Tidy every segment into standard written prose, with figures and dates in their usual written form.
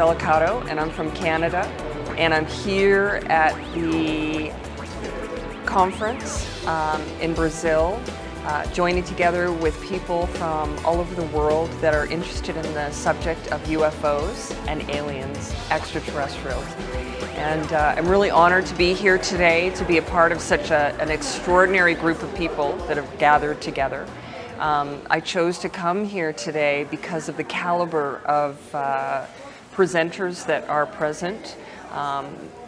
Delicado, and I'm from Canada, and I'm here at the conference in Brazil, joining together with people from all over the world that are interested in the subject of UFOs and aliens, extraterrestrials. And I'm really honored to be here today, to be a part of such an extraordinary group of people that have gathered together. I chose to come here today because of the caliber of presenters that are present.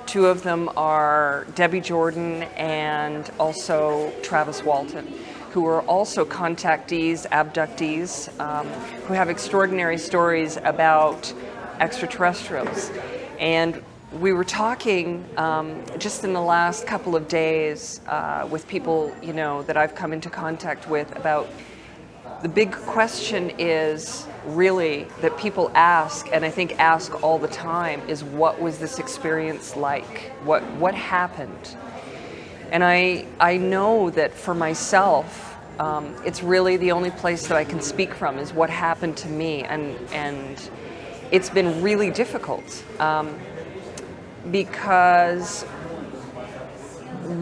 Two of them are Debbie Jordan and also Travis Walton, who are also contactees, abductees, who have extraordinary stories about extraterrestrials. And we were talking just in the last couple of days with people, you know, that I've come into contact with about the big question is really that people ask, and I think ask all the time, is what was this experience like? What happened? And I know that for myself, it's really the only place that I can speak from is what happened to me, and it's been really difficult. Because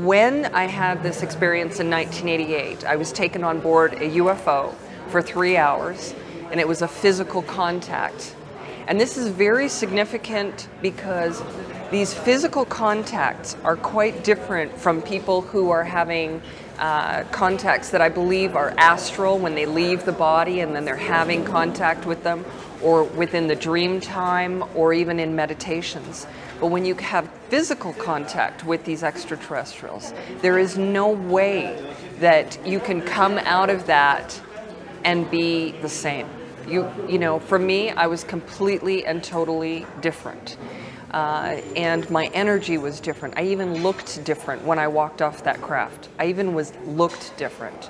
when I had this experience in 1988, I was taken on board a UFO for 3 hours, and it was a physical contact. And this is very significant because these physical contacts are quite different from people who are having contacts that I believe are astral when they leave the body and then they're having contact with them, or within the dream time, or even in meditations. But when you have physical contact with these extraterrestrials, there is no way that you can come out of that and be the same. You know, for me, I was completely and totally different. And my energy was different. I even looked different when I walked off that craft. I even looked different.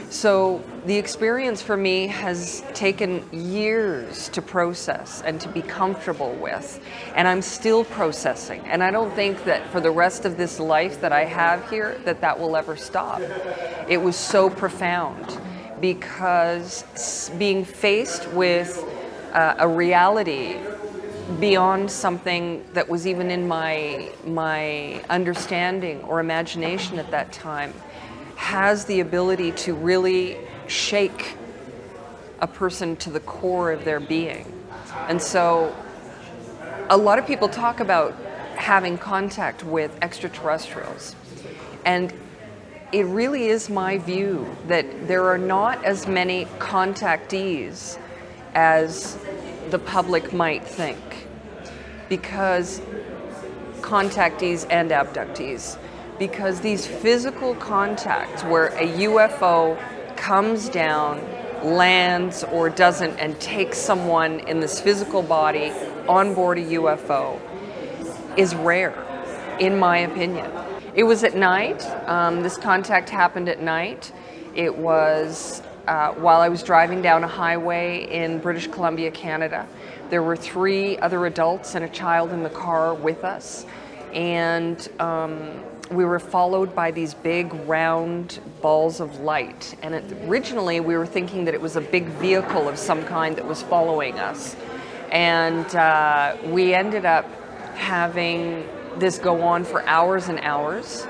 So the experience for me has taken years to process and to be comfortable with, and I'm still processing. And I don't think that for the rest of this life that I have here, that will ever stop. It was so profound because being faced with a reality beyond something that was even in my understanding or imagination at that time has the ability to really shake a person to the core of their being. And so a lot of people talk about having contact with extraterrestrials, and it really is my view that there are not as many contactees as the public might think, because contactees and abductees, because these physical contacts where a UFO comes down, lands or doesn't, and takes someone in this physical body on board a UFO is rare, in my opinion. It was at night. This contact happened at night. It was while I was driving down a highway in British Columbia, Canada. There were 3 other adults and a child in the car with us, and we were followed by these big round balls of light. And originally we were thinking that it was a big vehicle of some kind that was following us. And we ended up having this go on for hours and hours.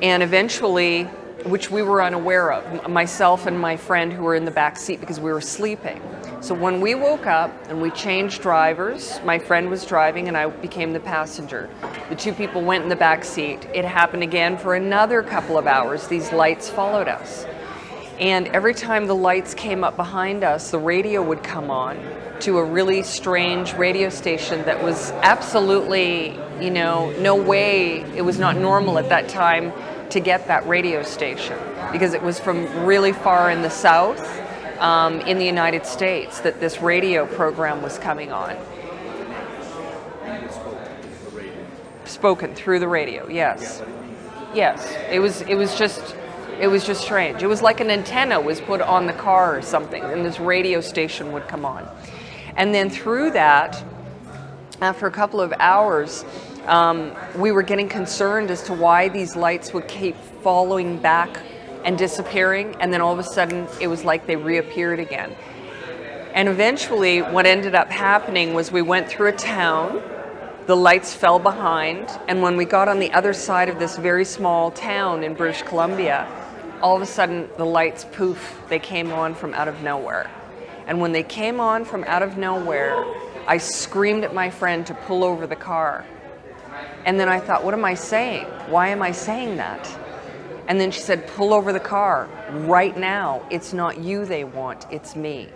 And eventually, which we were unaware of, myself and my friend who were in the back seat because we were sleeping. So when we woke up and we changed drivers, my friend was driving and I became the passenger. The 2 people went in the back seat. It happened again for another couple of hours. These lights followed us. And every time the lights came up behind us, the radio would come on to a really strange radio station that was absolutely, you know, no way, it was not normal at that time to get that radio station, because it was from really far in the south in the United States that this radio program was coming on. Spoken through the radio, yes. Yes, it was just strange. It was like an antenna was put on the car or something, and this radio station would come on. And then through that, after a couple of hours, we were getting concerned as to why these lights would keep following back and disappearing, and then all of a sudden it was like they reappeared again. And eventually what ended up happening was we went through a town, the lights fell behind, and when we got on the other side of this very small town in British Columbia, all of a sudden the lights, poof, they came on from out of nowhere. And when they came on from out of nowhere, I screamed at my friend to pull over the car. And then I thought, what am I saying? Why am I saying that? And then she said, pull over the car right now. It's not you they want, it's me.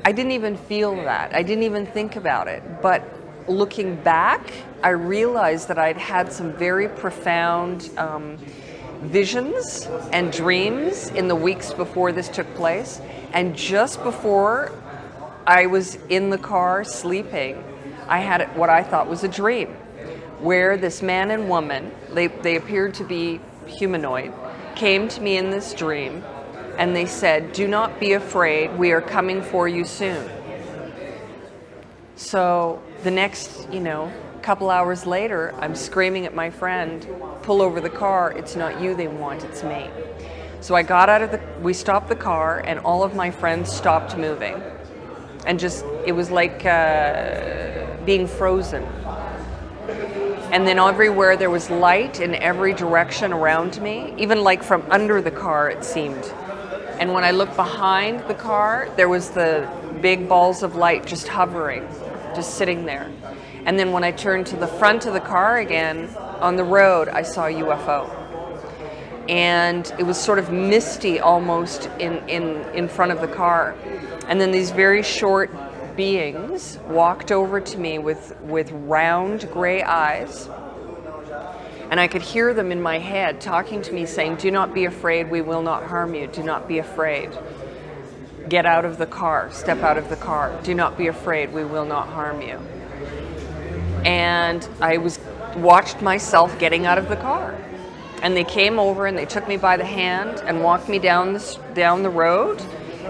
I didn't even feel that. I didn't even think about it. But looking back, I realized that I'd had some very profound visions and dreams in the weeks before this took place. And just before I was in the car sleeping, I had what I thought was a dream, where this man and woman, they appeared to be humanoid, came to me in this dream, and they said, do not be afraid, we are coming for you soon. So the next, couple hours later, I'm screaming at my friend, pull over the car, it's not you they want, it's me. So I got out of we stopped the car, and all of my friends stopped moving. And it was like being frozen. And then everywhere there was light in every direction around me, even like from under the car it seemed. And when I looked behind the car, there was the big balls of light just hovering, just sitting there. And then when I turned to the front of the car again, on the road, I saw a UFO. And it was sort of misty almost in front of the car. And then these very short beings walked over to me with round gray eyes. And I could hear them in my head talking to me saying, do not be afraid, we will not harm you. Do not be afraid. Get out of the car, step out of the car. Do not be afraid, we will not harm you. And I watched myself getting out of the car. And they came over and they took me by the hand and walked me down the road.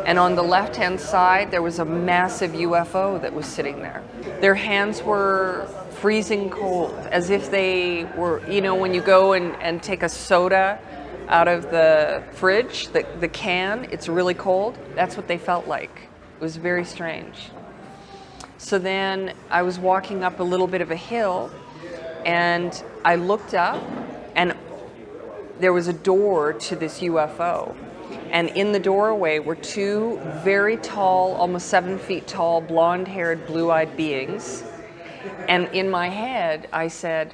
And on the left-hand side, there was a massive UFO that was sitting there. Their hands were freezing cold, as if they were, when you go and take a soda out of the fridge, the can, it's really cold. That's what they felt like. It was very strange. So then I was walking up a little bit of a hill, and I looked up, and there was a door to this UFO. And in the doorway were two very tall, almost 7 feet tall, blonde-haired, blue-eyed beings. And in my head, I said,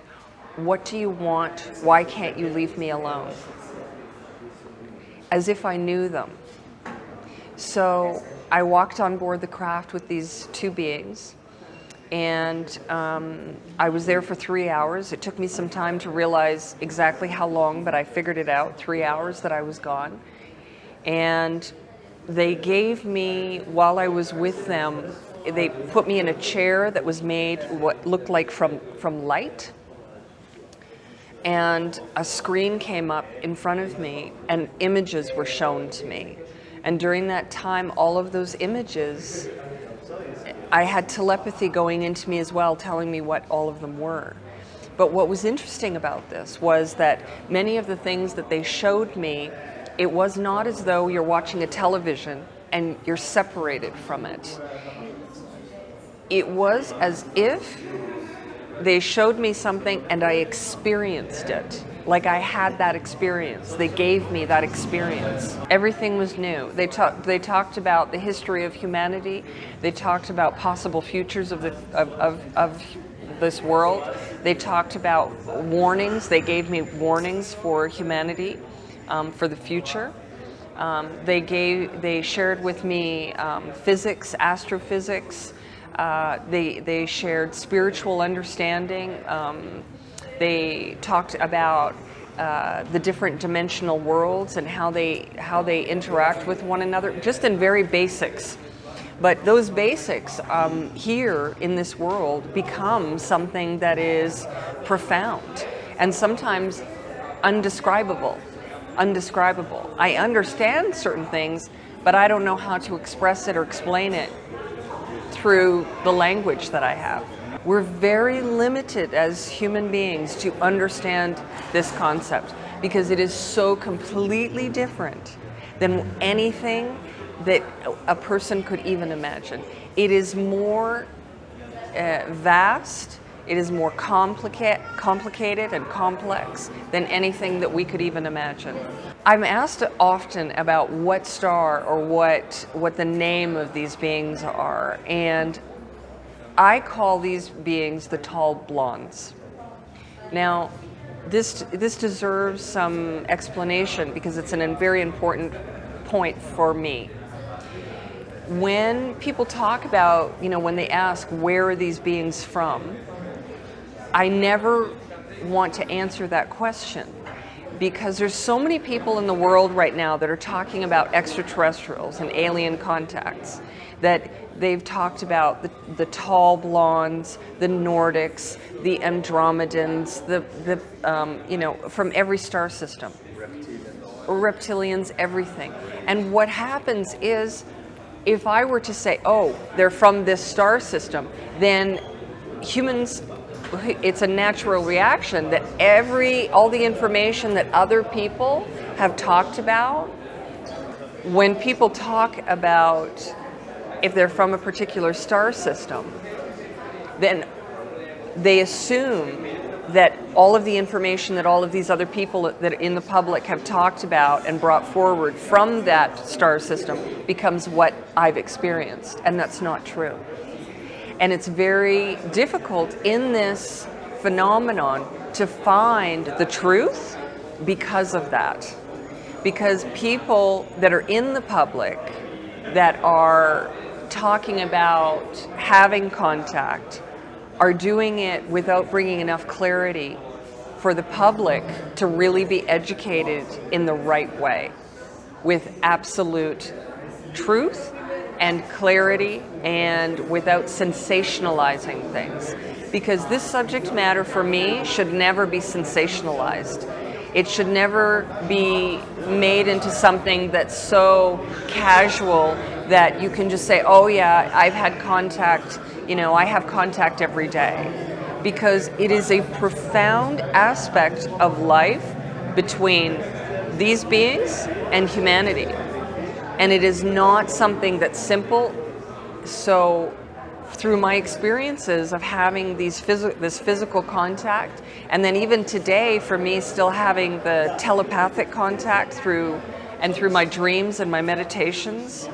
what do you want? Why can't you leave me alone? As if I knew them. So I walked on board the craft with these two beings. And I was there for 3 hours. It took me some time to realize exactly how long, but I figured it out, 3 hours that I was gone. And they gave me, while I was with them, they put me in a chair that was made what looked like from light. And a screen came up in front of me and images were shown to me. And during that time, all of those images, I had telepathy going into me as well, telling me what all of them were. But what was interesting about this was that many of the things that they showed me, it was not as though you're watching a television and you're separated from it. It was as if they showed me something and I experienced it. Like I had that experience. They gave me that experience. Everything was new. They talked about the history of humanity. They talked about possible futures of this world. They talked about warnings. They gave me warnings for humanity. For the future. They shared with me physics, astrophysics. They shared spiritual understanding. They talked about the different dimensional worlds and how they interact with one another, just in very basics. But those basics here in this world become something that is profound and sometimes undescribable. I understand certain things, but I don't know how to express it or explain it through the language that I have. We're very limited as human beings to understand this concept because it is so completely different than anything that a person could even imagine. It is more vast, it is more complicated and complex than anything that we could even imagine. I'm asked often about what star or what the name of these beings are, and I call these beings the tall blondes. Now, this deserves some explanation because it's a very important point for me. When people talk about, when they ask where are these beings from, I never want to answer that question because there's so many people in the world right now that are talking about extraterrestrials and alien contacts, that they've talked about the tall blondes, the Nordics, the Andromedans, from every star system. Reptilians, everything. And what happens is, if I were to say, oh, they're from this star system, then humans, it's a natural reaction that all the information that other people have talked about, when people talk about if they're from a particular star system, then they assume that all of the information that all of these other people that in the public have talked about and brought forward from that star system becomes what I've experienced, and that's not true. And it's very difficult in this phenomenon to find the truth because of that. Because people that are in the public that are talking about having contact are doing it without bringing enough clarity for the public to really be educated in the right way, with absolute truth and clarity and without sensationalizing things. Because this subject matter for me should never be sensationalized. It should never be made into something that's so casual that you can just say, oh yeah, I've had contact, I have contact every day. Because it is a profound aspect of life between these beings and humanity. And it is not something that's simple. So through my experiences of having this physical contact, and then even today for me still having the telepathic contact through my dreams and my meditations,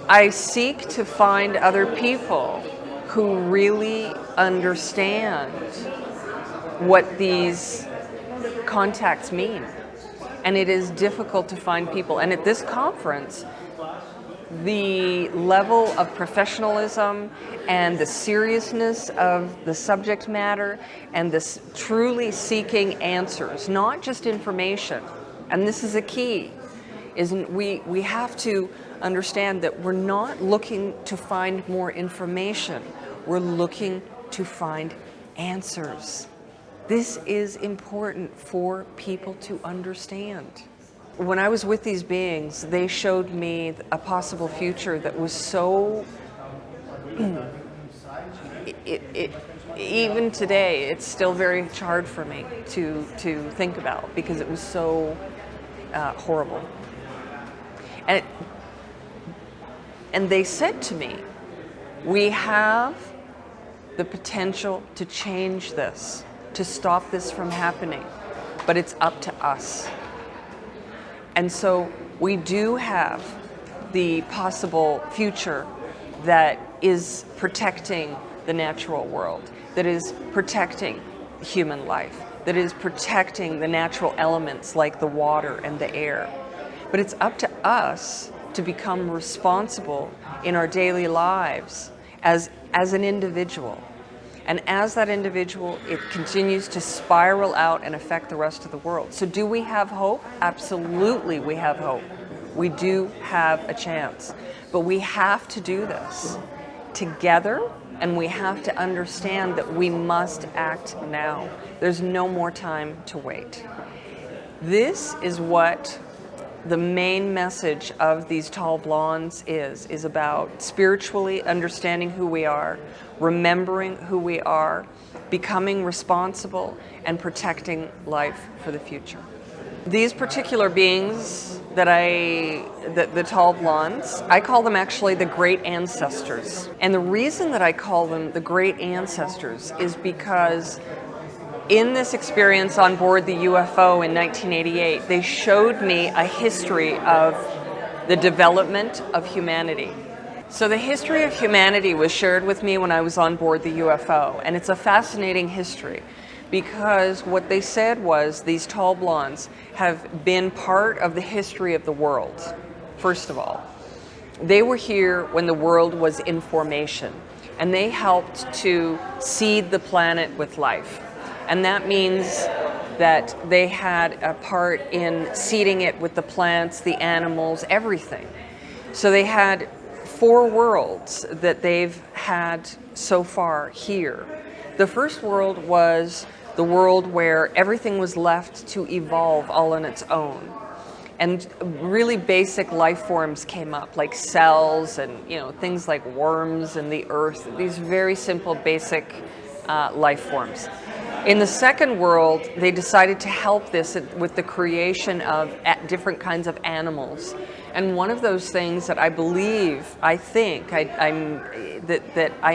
I seek to find other people who really understand what these contacts mean. And it is difficult to find people. And at this conference, the level of professionalism and the seriousness of the subject matter and this truly seeking answers, not just information, and this is a key, is we have to understand that we're not looking to find more information, we're looking to find answers. This is important for people to understand. When I was with these beings, they showed me a possible future that was so, even today, it's still very hard for me to think about because it was so horrible. And they said to me, we have the potential to change this, to stop this from happening, but it's up to us. And so we do have the possible future that is protecting the natural world, that is protecting human life, that is protecting the natural elements like the water and the air. But it's up to us to become responsible in our daily lives as an individual. And as that individual, it continues to spiral out and affect the rest of the world. So do we have hope? Absolutely we have hope. We do have a chance. But we have to do this together, and we have to understand that we must act now. There's no more time to wait. This is what the main message of these tall blondes is about spiritually understanding who we are, remembering who we are, becoming responsible, and protecting life for the future. These particular beings the tall blondes, I call them actually the great ancestors. And the reason that I call them the great ancestors is because in this experience on board the UFO in 1988, they showed me a history of the development of humanity. So the history of humanity was shared with me when I was on board the UFO, and it's a fascinating history because what they said was these tall blondes have been part of the history of the world, first of all. They were here when the world was in formation, and they helped to seed the planet with life. And that means that they had a part in seeding it with the plants, the animals, everything. So they had 4 worlds that they've had so far here. The first world was the world where everything was left to evolve all on its own. And really basic life forms came up, like cells and things like worms and the earth, these very simple basic life forms. In the second world, they decided to help this with the creation of different kinds of animals. And one of those things that I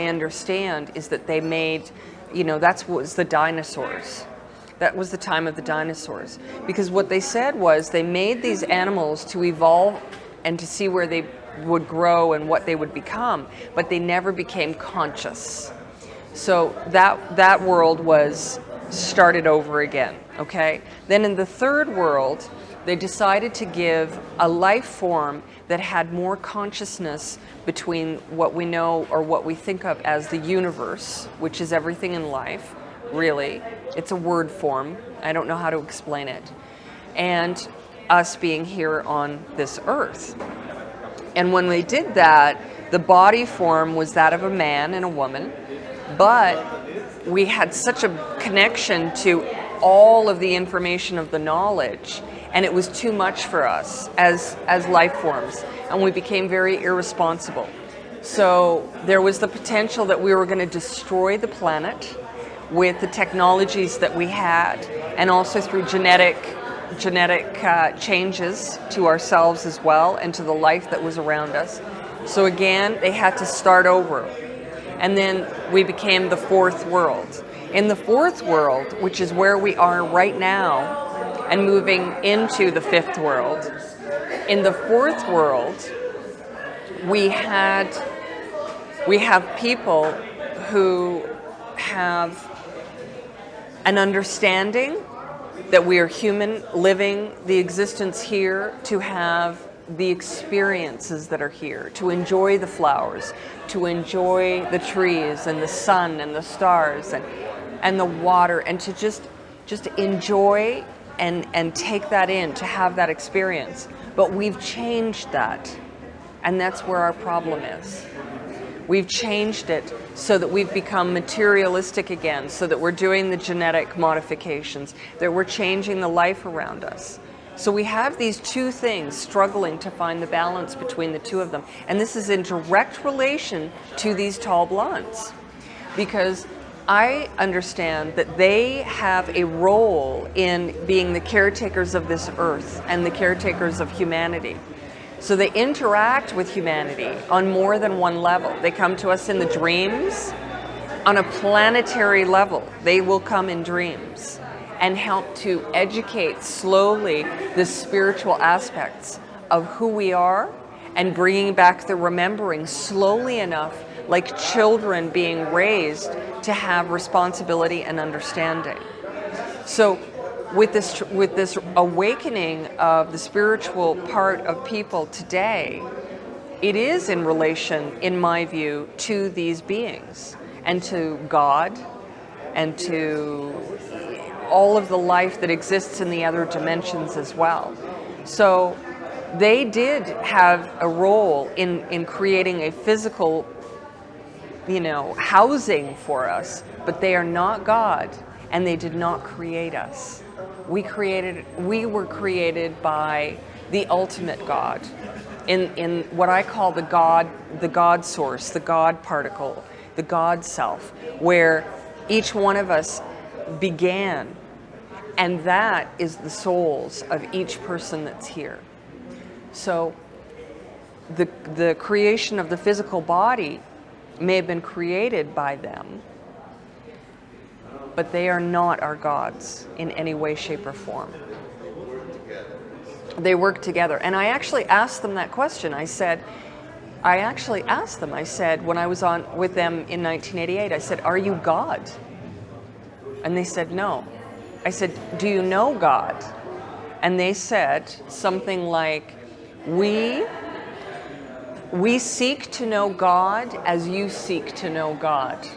understand is that they made, that was the dinosaurs. That was the time of the dinosaurs. Because what they said was they made these animals to evolve and to see where they would grow and what they would become, but they never became conscious. So that world was started over again, okay? Then in the third world, they decided to give a life form that had more consciousness between what we know or what we think of as the universe, which is everything in life, really. It's a word form. I don't know how to explain it. And us being here on this earth. And when they did that, the body form was that of a man and a woman, but we had such a connection to all of the information of the knowledge, and it was too much for us as life forms, and we became very irresponsible. So there was the potential that we were going to destroy the planet with the technologies that we had, and also through genetic changes to ourselves as well, and to the life that was around us. So again, they had to start over. And then we became the fourth world. In the fourth world, which is where we are right now, and moving into the fifth world, in the fourth world, we have people who have an understanding that we are human, living the existence here to have the experiences that are here, to enjoy the flowers, to enjoy the trees and the sun and the stars and the water, and to just enjoy and take that in, to have that experience. But we've changed that, and that's where our problem is. We've changed it so that we've become materialistic again, so that we're doing the genetic modifications, that we're changing the life around us. So we have these two things struggling to find the balance between the two of them. And this is in direct relation to these tall blondes, because I understand that they have a role in being the caretakers of this earth and the caretakers of humanity. So they interact with humanity on more than one level. They come to us in the dreams. On a planetary level, they will come in dreams and help to educate slowly the spiritual aspects of who we are, and bringing back the remembering slowly enough, like children being raised to have responsibility and understanding. So with this awakening of the spiritual part of people today, it is in relation, in my view, to these beings and to God and to all of the life that exists in the other dimensions as well. So they did have a role in creating a physical, housing for us, but they are not God, and they did not create us. We were created by the ultimate God, in what I call the God source, the God particle, the God self, where each one of us began, and that is the souls of each person that's here. So the creation of the physical body may have been created by them, but they are not our gods in any way, shape, or form. They work together. And I actually asked them that question. I said, when I was on with them in 1988, I said, are you God? And they said, no. I said, do you know God? And they said something like, we seek to know God as you seek to know God.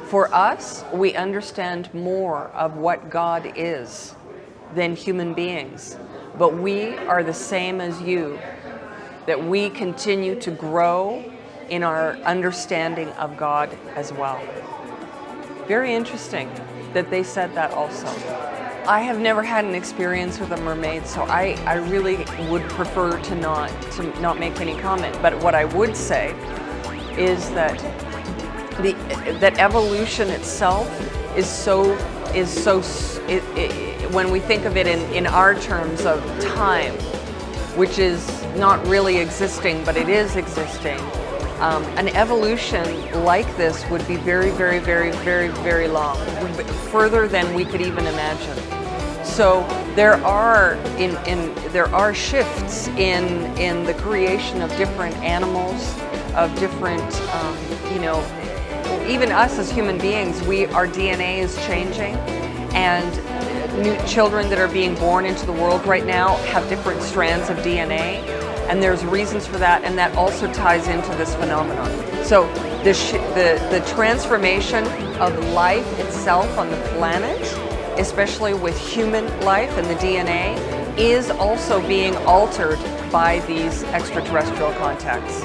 For us, we understand more of what God is than human beings, but we are the same as you, that we continue to grow in our understanding of God as well. Very interesting that they said that also. I have never had an experience with a mermaid, so I really would prefer to not make any comment. But what I would say is that that evolution itself when we think of it in our terms of time, which is not really existing, but it is existing. An evolution like this would be very, very, very, very, very long, further than we could even imagine. So there are shifts in the creation of different animals, of different, even us as human beings, our DNA is changing, and new children that are being born into the world right now have different strands of DNA. And there's reasons for that, and that also ties into this phenomenon. So the transformation of life itself on the planet, especially with human life and the DNA, is also being altered by these extraterrestrial contacts.